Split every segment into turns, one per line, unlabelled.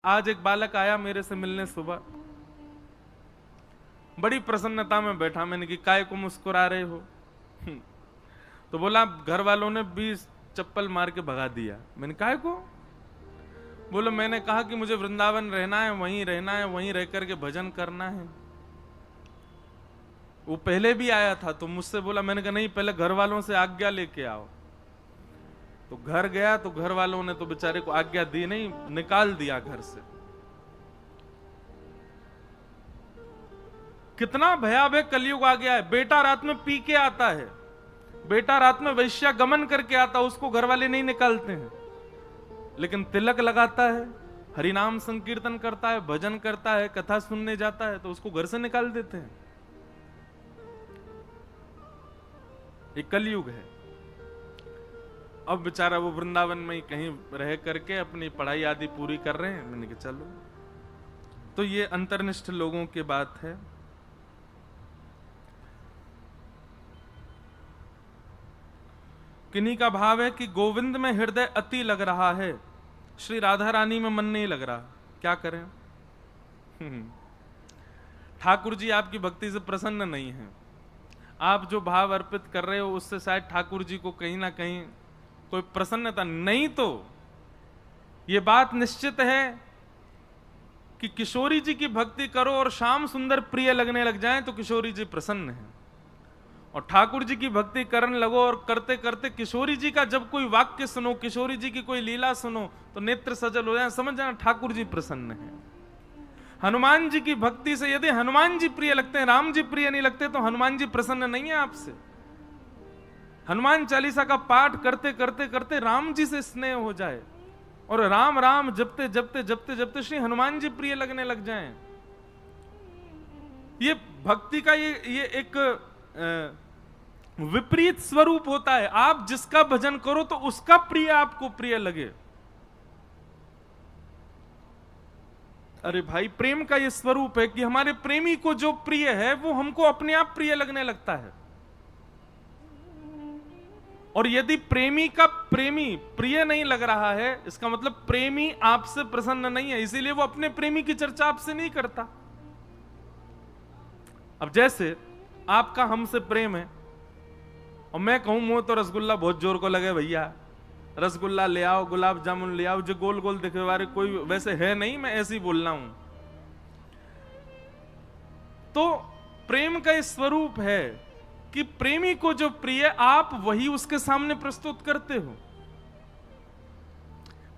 आज एक बालक आया मेरे से मिलने सुबह, बड़ी प्रसन्नता में बैठा। मैंने कि काय को मुस्कुरा रहे हो? तो बोला घर वालों ने 20 चप्पल मार के भगा दिया। मैंने काय को? बोलो मैंने कहा कि मुझे वृंदावन रहना है, वहीं रहना है, वहीं रह करके भजन करना है। वो पहले भी आया था तो मुझसे बोला, मैंने कहा नहीं, पहले घर वालों से आज्ञा लेके आओ। तो घर गया तो घर वालों ने तो बेचारे को आज्ञा दी नहीं, निकाल दिया घर से। कितना भयावह कलयुग आ गया है। बेटा रात में पी के आता है, बेटा रात में वैश्यागमन करके आता, उसको घर वाले नहीं निकालते हैं, लेकिन तिलक लगाता है, हरिनाम संकीर्तन करता है, भजन करता है, कथा सुनने जाता है, तो उसको घर से निकाल देते हैं। ये कलयुग है। अब बेचारा वो वृंदावन में ही कहीं रह करके अपनी पढ़ाई आदि पूरी कर रहे हैं। मैंने कहा चलो, तो ये अंतर्निष्ठ लोगों की बात है। किन्हीं का भाव है कि गोविंद में हृदय अति लग रहा है, श्री राधा रानी में मन नहीं लग रहा, क्या करें? ठाकुर जी आपकी भक्ति से प्रसन्न नहीं है। आप जो भाव अर्पित कर रहे हो उससे शायद ठाकुर जी को कहीं ना कहीं कोई प्रसन्नता नहीं। तो यह बात निश्चित है कि किशोरी जी की भक्ति करो और श्याम सुंदर प्रिय लगने लग जाएं तो किशोरी जी प्रसन्न है, और ठाकुर जी की भक्ति करने लगो और करते करते किशोरी जी का जब कोई वाक्य सुनो, किशोरी जी की कोई लीला सुनो तो नेत्र सजल हो जाए, समझ जाना ठाकुर जी प्रसन्न है। हनुमान जी की भक्ति से यदि हनुमान जी प्रिय लगते हैं, राम जी प्रिय नहीं लगते, तो हनुमान जी प्रसन्न नहीं है आपसे। हनुमान चालीसा का पाठ करते करते करते राम जी से स्नेह हो जाए और राम राम जपते जपते जपते जपते श्री हनुमान जी प्रिय लगने लग जाएं। ये भक्ति का ये एक विपरीत स्वरूप होता है। आप जिसका भजन करो तो उसका प्रिय आपको प्रिय लगे। अरे भाई, प्रेम का ये स्वरूप है कि हमारे प्रेमी को जो प्रिय है वो हमको अपने आप प्रिय लगने लगता है। और यदि प्रेमी का प्रेमी प्रिय नहीं लग रहा है, इसका मतलब प्रेमी आपसे प्रसन्न नहीं है, इसीलिए वो अपने प्रेमी की चर्चा आपसे नहीं करता। अब जैसे आपका हमसे प्रेम है और मैं कहूं मुंह तो रसगुल्ला बहुत जोर को लगे, भैया रसगुल्ला ले आओ, गुलाब जामुन ले आओ, जो गोल गोल दिखे वाले कोई वैसे है नहीं, मैं ऐसे ही बोल रहा हूं। तो प्रेम का इस स्वरूप है कि प्रेमी को जो प्रिय आप वही उसके सामने प्रस्तुत करते हो।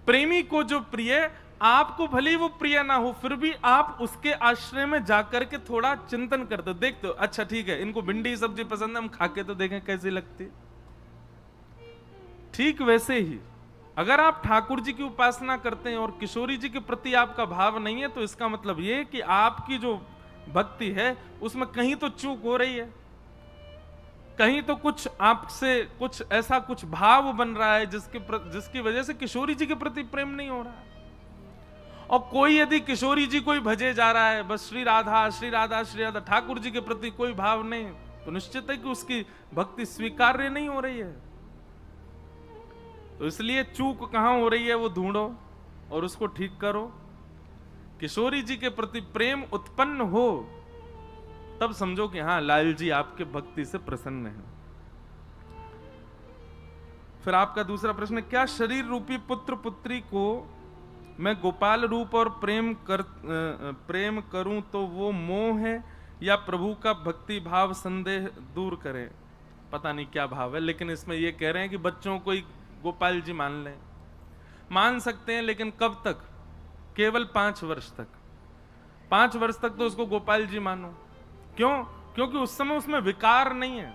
प्रेमी को जो प्रिय आपको भले वो प्रिय ना हो, फिर भी आप उसके आश्रय में जाकर के थोड़ा चिंतन करते हो, देखते हो अच्छा ठीक है इनको भिंडी सब्जी पसंद है, हम खा के तो देखें कैसी लगती। ठीक वैसे ही अगर आप ठाकुर जी की उपासना करते हैं और किशोरी जी के प्रति आपका भाव नहीं है, तो इसका मतलब यह कि आपकी जो भक्ति है उसमें कहीं तो चूक हो रही है, कहीं तो कुछ आपसे कुछ ऐसा कुछ भाव बन रहा है जिसकी वजह से किशोरी जी के प्रति प्रेम नहीं हो रहा है। और कोई यदि किशोरी जी कोई भजे जा रहा है, बस श्री राधा श्री राधा श्री राधा, ठाकुर जी के प्रति कोई भाव नहीं, तो निश्चित है कि उसकी भक्ति स्वीकार्य नहीं हो रही है। तो इसलिए चूक कहां हो रही है वो ढूंढो और उसको ठीक करो। किशोरी जी के प्रति प्रेम उत्पन्न हो तब समझो कि हां लाल जी आपके भक्ति से प्रसन्न है। फिर आपका दूसरा प्रश्न है, क्या शरीर रूपी पुत्र पुत्री को मैं गोपाल रूप और प्रेम करूं तो वो मोह है या प्रभु का भक्ति भाव संदेह दूर करे? पता नहीं क्या भाव है, लेकिन इसमें ये कह रहे हैं कि बच्चों को ही गोपाल जी मान लें। मान सकते हैं, लेकिन कब तक? केवल 5 वर्ष तक। 5 वर्ष तक तो उसको गोपाल जी मानो। क्यों? क्योंकि उस समय उसमें विकार नहीं है।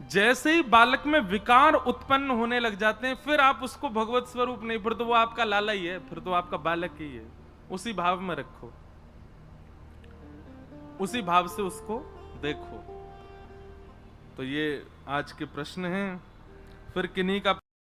जैसे ही बालक में विकार उत्पन्न होने लग जाते हैं, फिर आप उसको भगवत स्वरूप नहीं, फिर तो वो आपका लाला ही है, फिर तो आपका बालक ही है। उसी भाव में रखो, उसी भाव से उसको देखो। तो ये आज के प्रश्न हैं। फिर किन्हीं का